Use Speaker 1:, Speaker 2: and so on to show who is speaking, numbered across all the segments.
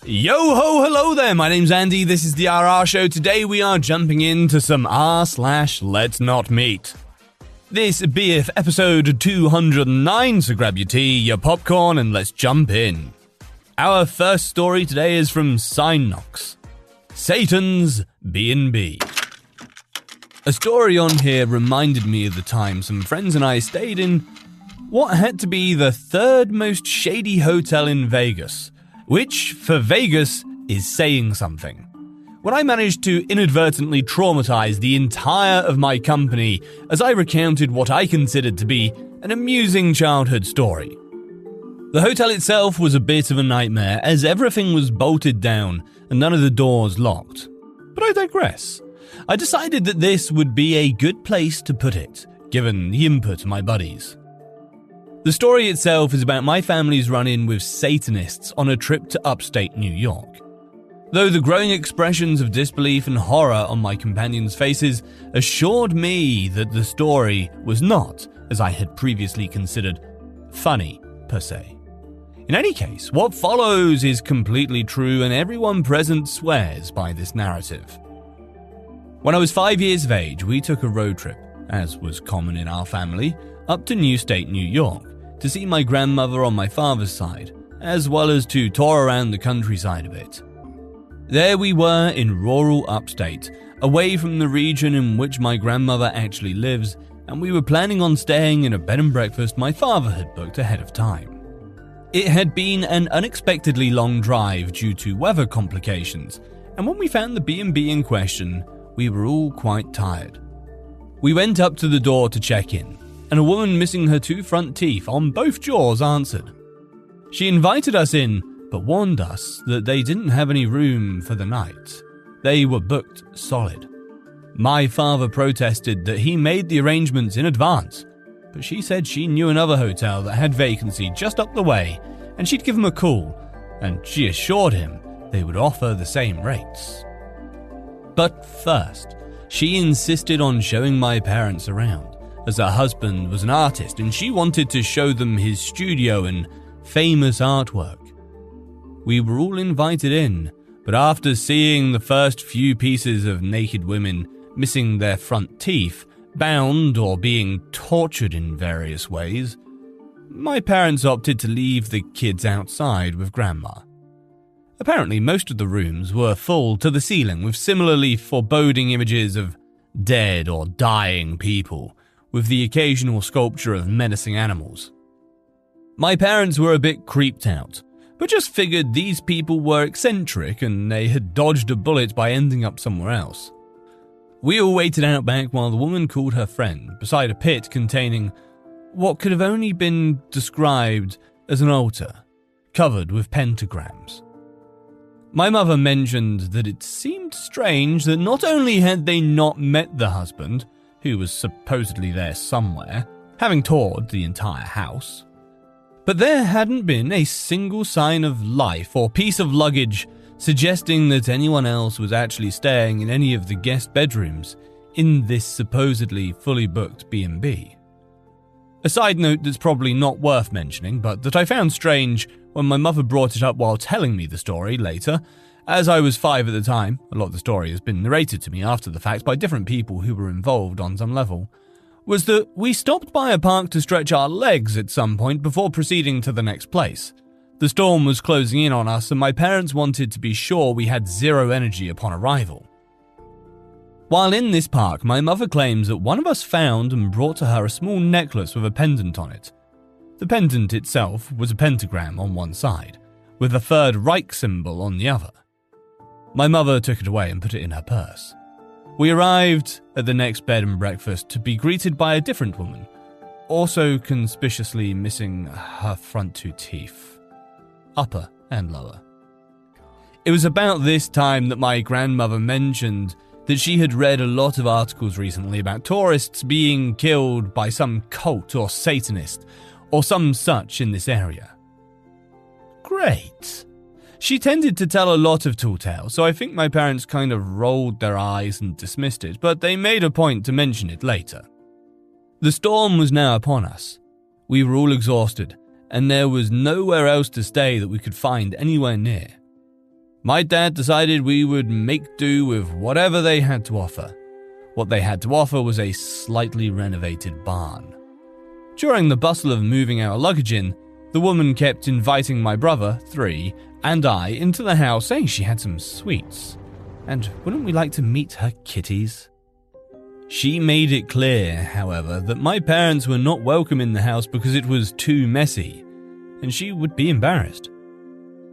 Speaker 1: Yo ho, hello there, my name's Andy, this is the RR Show. Today we are jumping into some r/LetsNotMeet. This beeth episode 209, so grab your tea, your popcorn, and let's jump in. Our first story today is from Synox, Satan's B&B. A story on here reminded me of the time some friends and I stayed in what had to be the third most shady hotel in Vegas, which, for Vegas, is saying something. When I managed to inadvertently traumatize the entire of my company as I recounted what I considered to be an amusing childhood story. The hotel itself was a bit of a nightmare as everything was bolted down and none of the doors locked. But I digress. I decided that this would be a good place to put it, given the input of my buddies. The story itself is about my family's run-in with Satanists on a trip to upstate New York. Though the growing expressions of disbelief and horror on my companions' faces assured me that the story was not, as I had previously considered, funny per se. In any case, what follows is completely true and everyone present swears by this narrative. When I was 5 years of age, we took a road trip, as was common in our family, up to New State, New York, to see my grandmother on my father's side, as well as to tour around the countryside a bit. There we were in rural upstate, away from the region in which my grandmother actually lives, and we were planning on staying in a bed and breakfast my father had booked ahead of time. It had been an unexpectedly long drive due to weather complications, and when we found the B&B in question, we were all quite tired. We went up to the door to check in, and a woman missing her 2 front teeth on both jaws answered. She invited us in, but warned us that they didn't have any room for the night. They were booked solid. My father protested that he made the arrangements in advance, but she said she knew another hotel that had vacancy just up the way, and she'd give him a call, and she assured him they would offer the same rates. But first, she insisted on showing my parents around, as her husband was an artist and she wanted to show them his studio and famous artwork. We were all invited in, but after seeing the first few pieces of naked women missing their front teeth, bound or being tortured in various ways, my parents opted to leave the kids outside with Grandma. Apparently, most of the rooms were full to the ceiling with similarly foreboding images of dead or dying people, with the occasional sculpture of menacing animals. My parents were a bit creeped out, but just figured these people were eccentric and they had dodged a bullet by ending up somewhere else. We all waited out back while the woman called her friend beside a pit containing what could have only been described as an altar, covered with pentagrams. My mother mentioned that it seemed strange that not only had they not met the husband, who was supposedly there somewhere, having toured the entire house, but there hadn't been a single sign of life or piece of luggage suggesting that anyone else was actually staying in any of the guest bedrooms in this supposedly fully booked B&B. A side note that's probably not worth mentioning, but that I found strange when my mother brought it up while telling me the story later. As I was 5 at the time, a lot of the story has been narrated to me after the fact by different people who were involved on some level, was that we stopped by a park to stretch our legs at some point before proceeding to the next place. The storm was closing in on us and my parents wanted to be sure we had zero energy upon arrival. While in this park, my mother claims that one of us found and brought to her a small necklace with a pendant on it. The pendant itself was a pentagram on one side, with a Third Reich symbol on the other. My mother took it away and put it in her purse. We arrived at the next bed and breakfast to be greeted by a different woman, also conspicuously missing her front 2 teeth, upper and lower. It was about this time that my grandmother mentioned that she had read a lot of articles recently about tourists being killed by some cult or Satanist or some such in this area. Great. She tended to tell a lot of tall tales, so I think my parents kind of rolled their eyes and dismissed it, but they made a point to mention it later. The storm was now upon us. We were all exhausted, and there was nowhere else to stay that we could find anywhere near. My dad decided we would make do with whatever they had to offer. What they had to offer was a slightly renovated barn. During the bustle of moving our luggage in, the woman kept inviting my brother, 3, and I into the house, saying she had some sweets. And wouldn't we like to meet her kitties? She made it clear, however, that my parents were not welcome in the house because it was too messy, and she would be embarrassed.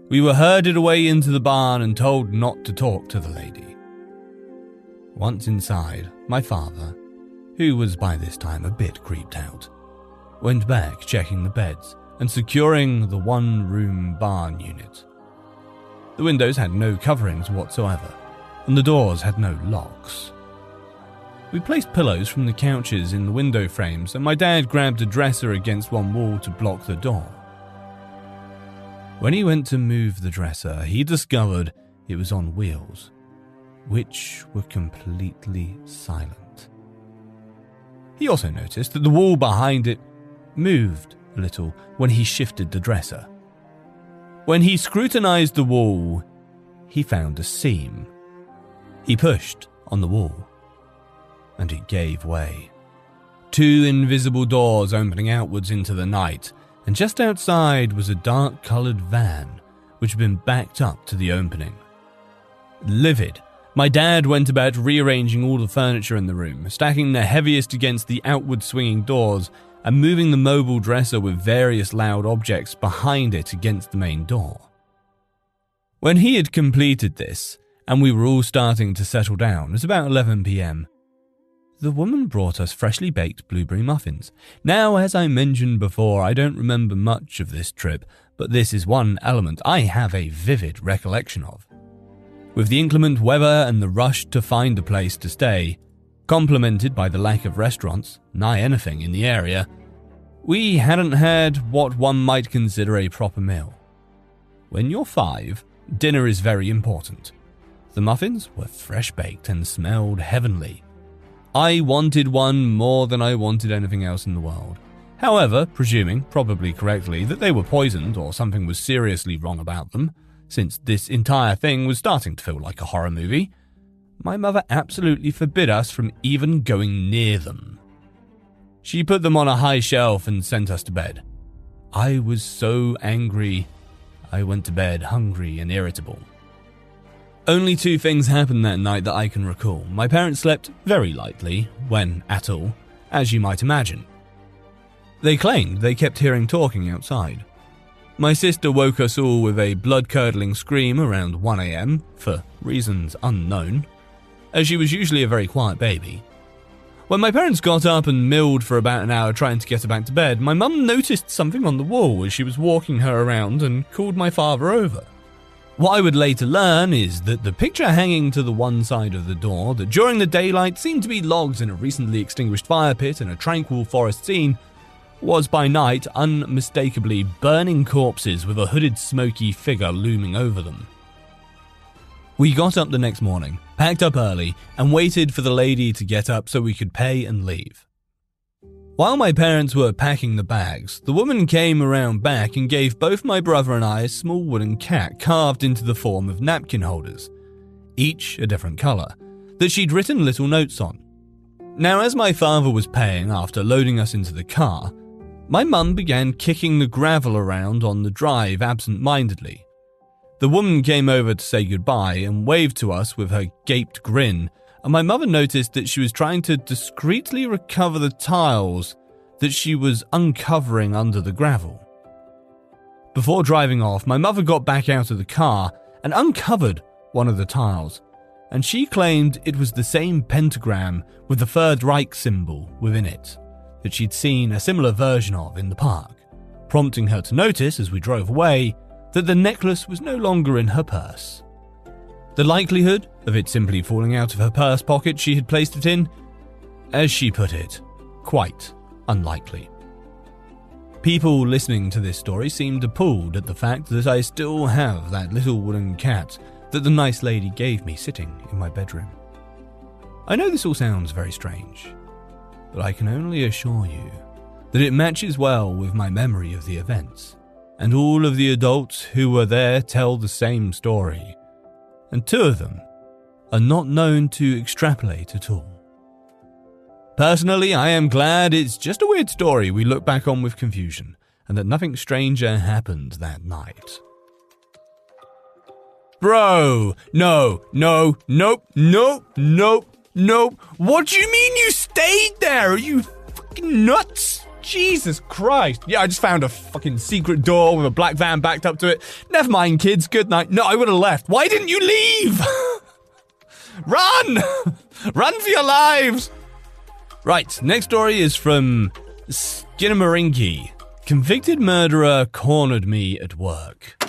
Speaker 1: We were herded away into the barn and told not to talk to the lady. Once inside, my father, who was by this time a bit creeped out, went back checking the beds and securing the one-room barn unit. The windows had no coverings whatsoever, and the doors had no locks. We placed pillows from the couches in the window frames, and my dad grabbed a dresser against one wall to block the door. When he went to move the dresser, he discovered it was on wheels, which were completely silent. He also noticed that the wall behind it moved a little when he shifted the dresser. When he scrutinized the wall, he found a seam. He pushed on the wall, and it gave way. 2 invisible doors opening outwards into the night, and just outside was a dark-coloured van which had been backed up to the opening. Livid, my dad went about rearranging all the furniture in the room, stacking the heaviest against the outward swinging doors and moving the mobile dresser with various loud objects behind it against the main door. When he had completed this, and we were all starting to settle down at about 11 p.m, the woman brought us freshly baked blueberry muffins. Now, as I mentioned before, I don't remember much of this trip, but this is one element I have a vivid recollection of. With the inclement weather and the rush to find a place to stay, complemented by the lack of restaurants, nigh anything in the area, we hadn't had what one might consider a proper meal. When you're 5, dinner is very important. The muffins were fresh baked and smelled heavenly. I wanted one more than I wanted anything else in the world. However, presuming, probably correctly, that they were poisoned or something was seriously wrong about them, since this entire thing was starting to feel like a horror movie, my mother absolutely forbid us from even going near them. She put them on a high shelf and sent us to bed. I was so angry, I went to bed hungry and irritable. Only 2 things happened that night that I can recall. My parents slept very lightly, when at all, as you might imagine. They claimed they kept hearing talking outside. My sister woke us all with a blood-curdling scream around 1 a.m, for reasons unknown, as she was usually a very quiet baby. When my parents got up and milled for about an hour trying to get her back to bed, my mum noticed something on the wall as she was walking her around and called my father over. What I would later learn is that the picture hanging to the one side of the door that during the daylight seemed to be logs in a recently extinguished fire pit in a tranquil forest scene was by night unmistakably burning corpses with a hooded smoky figure looming over them. We got up the next morning, packed up early, and waited for the lady to get up so we could pay and leave. While my parents were packing the bags, the woman came around back and gave both my brother and I a small wooden cat carved into the form of napkin holders, each a different colour, that she'd written little notes on. Now, as my father was paying after loading us into the car, my mum began kicking the gravel around on the drive absent-mindedly. The woman came over to say goodbye and waved to us with her gaped grin, and my mother noticed that she was trying to discreetly recover the tiles that she was uncovering under the gravel. Before driving off, my mother got back out of the car and uncovered one of the tiles, and she claimed it was the same pentagram with the Third Reich symbol within it that she'd seen a similar version of in the park, prompting her to notice as we drove away that the necklace was no longer in her purse. The likelihood of it simply falling out of her purse pocket she had placed it in, as she put it, quite unlikely. People listening to this story seemed appalled at the fact that I still have that little wooden cat that the nice lady gave me sitting in my bedroom. I know this all sounds very strange, but I can only assure you that it matches well with my memory of the events, and all of the adults who were there tell the same story, and 2 of them are not known to extrapolate at all. Personally, I am glad it's just a weird story we look back on with confusion, and that nothing stranger happened that night. Bro, no. What do you mean you stayed there? Are you fucking nuts? Jesus Christ. Yeah, I just found a fucking secret door with a black van backed up to it. Never mind, kids. Good night. No, I would have left. Why didn't you leave? Run! Run for your lives! Right, next story is from Skinamarinky. Convicted murderer cornered me at work.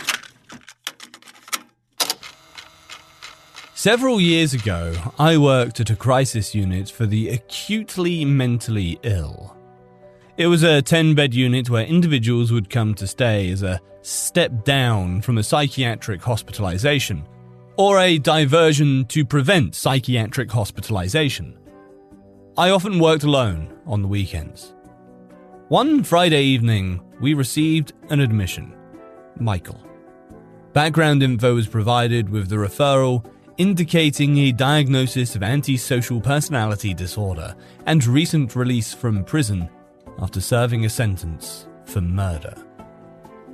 Speaker 1: Several years ago, I worked at a crisis unit for the acutely mentally ill. It was a 10-bed unit where individuals would come to stay as a step down from a psychiatric hospitalization, or a diversion to prevent psychiatric hospitalization. I often worked alone on the weekends. One Friday evening, we received an admission. Michael. Background info was provided with the referral indicating a diagnosis of antisocial personality disorder and recent release from prison after serving a sentence for murder.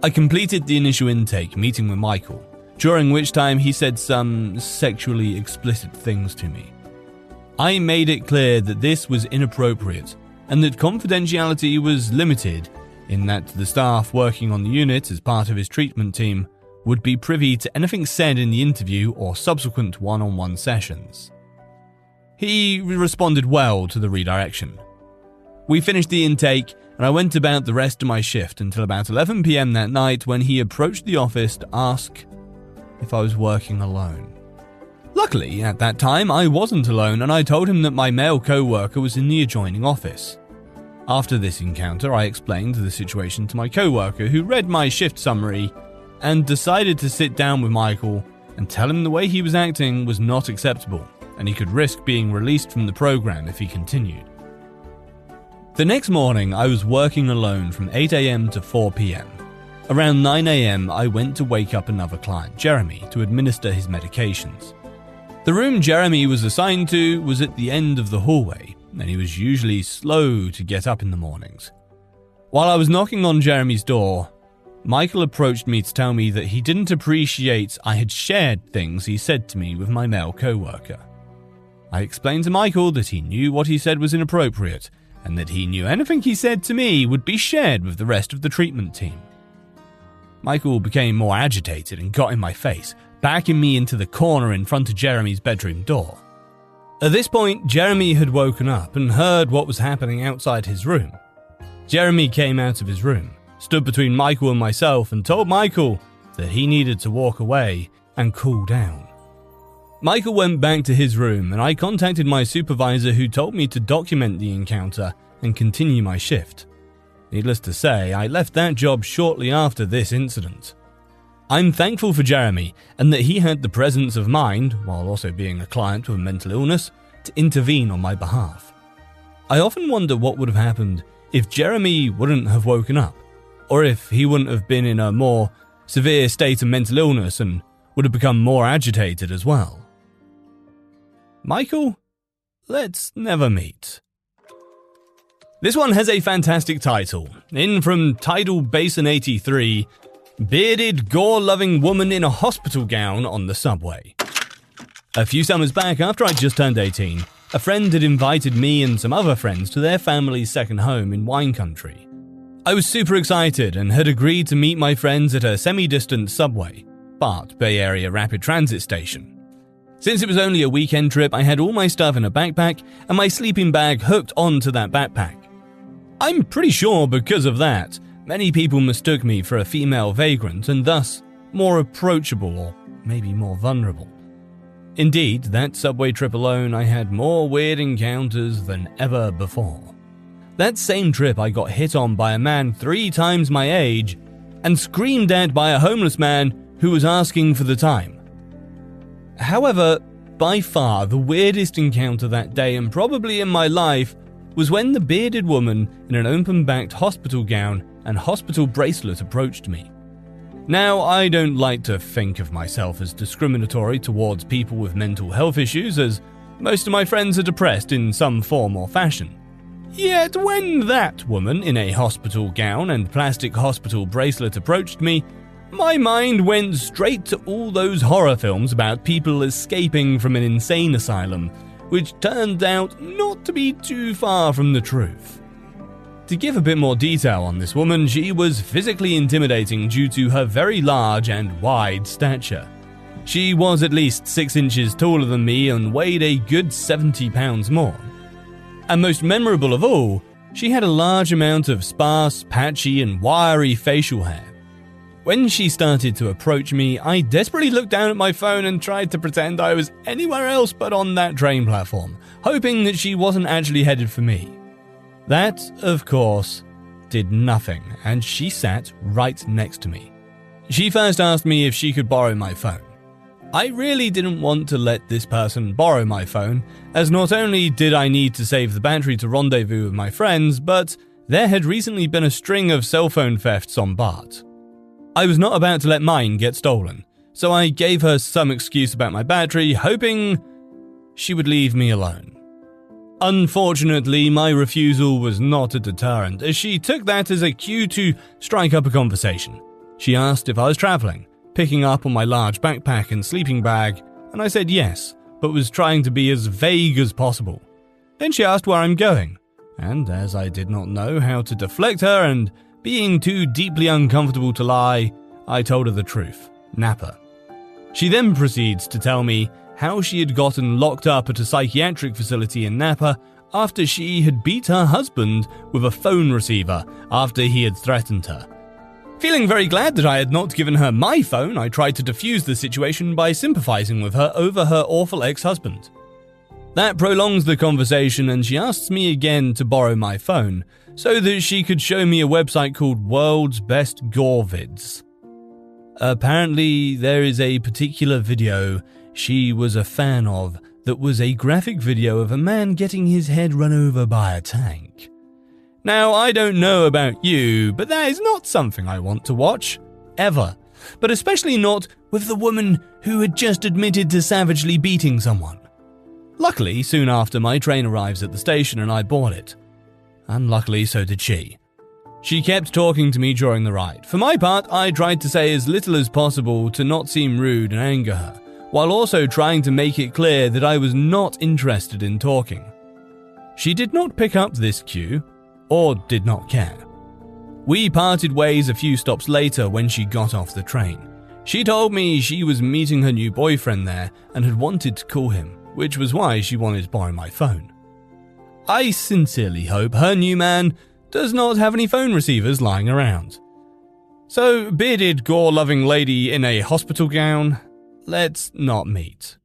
Speaker 1: I completed the initial intake meeting with Michael, during which time he said some sexually explicit things to me. I made it clear that this was inappropriate and that confidentiality was limited, in that the staff working on the unit as part of his treatment team would be privy to anything said in the interview or subsequent one-on-one sessions. He responded well to the redirection. We finished the intake and I went about the rest of my shift until about 11 p.m. that night, when he approached the office to ask if I was working alone. Luckily, at that time, I wasn't alone, and I told him that my male co-worker was in the adjoining office. After this encounter, I explained the situation to my co-worker, who read my shift summary and decided to sit down with Michael and tell him the way he was acting was not acceptable, and he could risk being released from the program if he continued. The next morning, I was working alone from 8 a.m. to 4 p.m. Around 9 a.m., I went to wake up another client, Jeremy, to administer his medications. The room Jeremy was assigned to was at the end of the hallway, and he was usually slow to get up in the mornings. While I was knocking on Jeremy's door, Michael approached me to tell me that he didn't appreciate I had shared things he said to me with my male co-worker. I explained to Michael that he knew what he said was inappropriate, and that he knew anything he said to me would be shared with the rest of the treatment team. Michael became more agitated and got in my face, backing me into the corner in front of Jeremy's bedroom door. At this point, Jeremy had woken up and heard what was happening outside his room. Jeremy came out of his room, stood between Michael and myself, and told Michael that he needed to walk away and cool down. Michael went back to his room, and I contacted my supervisor, who told me to document the encounter and continue my shift. Needless to say, I left that job shortly after this incident. I'm thankful for Jeremy, and that he had the presence of mind, while also being a client with mental illness, to intervene on my behalf. I often wonder what would have happened if Jeremy wouldn't have woken up, or if he wouldn't have been in a more severe state of mental illness and would have become more agitated as well. Michael, let's never meet. This one has a fantastic title. In from Tidal Basin 83, Bearded, gore-loving woman in a hospital gown on the subway. A few summers back, after I just turned 18, a friend had invited me and some other friends to their family's second home in wine country. I was super excited and had agreed to meet my friends at a semi-distant subway, BART, Bay Area Rapid Transit Station. Since it was only a weekend trip, I had all my stuff in a backpack and my sleeping bag hooked onto that backpack. I'm pretty sure because of that, many people mistook me for a female vagrant and thus more approachable or maybe more vulnerable. Indeed, that subway trip alone, I had more weird encounters than ever before. That same trip, I got hit on by a man 3 times my age and screamed at by a homeless man who was asking for the time. However, by far the weirdest encounter that day, and probably in my life, was when the bearded woman in an open-backed hospital gown and hospital bracelet approached me. Now, I don't like to think of myself as discriminatory towards people with mental health issues, as most of my friends are depressed in some form or fashion. Yet when that woman in a hospital gown and plastic hospital bracelet approached me, my mind went straight to all those horror films about people escaping from an insane asylum, which turned out not to be too far from the truth. To give a bit more detail on this woman, she was physically intimidating due to her very large and wide stature. She was at least 6 inches taller than me and weighed a good 70 pounds more. And most memorable of all, she had a large amount of sparse, patchy and wiry facial hair. When she started to approach me, I desperately looked down at my phone and tried to pretend I was anywhere else but on that train platform, hoping that she wasn't actually headed for me. That, of course, did nothing, and she sat right next to me. She first asked me if she could borrow my phone. I really didn't want to let this person borrow my phone, as not only did I need to save the battery to rendezvous with my friends, but there had recently been a string of cell phone thefts on BART. I was not about to let mine get stolen, so I gave her some excuse about my battery, hoping she would leave me alone. Unfortunately, my refusal was not a deterrent, as she took that as a cue to strike up a conversation. She asked if I was traveling, picking up on my large backpack and sleeping bag, and I said yes, but was trying to be as vague as possible. Then she asked where I'm going, and as I did not know how to deflect her and being too deeply uncomfortable to lie, I told her the truth, Napa. She then proceeds to tell me how she had gotten locked up at a psychiatric facility in Napa after she had beat her husband with a phone receiver after he had threatened her. Feeling very glad that I had not given her my phone, I tried to defuse the situation by sympathizing with her over her awful ex-husband. That prolongs the conversation, and she asks me again to borrow my phone so that she could show me a website called World's Best Gore Vids. Apparently, there is a particular video she was a fan of that was a graphic video of a man getting his head run over by a tank. Now, I don't know about you, but that is not something I want to watch, ever. But especially not with the woman who had just admitted to savagely beating someone. Luckily, soon after, my train arrives at the station and I board it. Unluckily, so did she. She kept talking to me during the ride. For my part, I tried to say as little as possible to not seem rude and anger her, while also trying to make it clear that I was not interested in talking. She did not pick up this cue, or did not care. We parted ways a few stops later when she got off the train. She told me she was meeting her new boyfriend there and had wanted to call him, which was why she wanted to borrow my phone. I sincerely hope her new man does not have any phone receivers lying around. So, bearded, gore-loving lady in a hospital gown, let's not meet.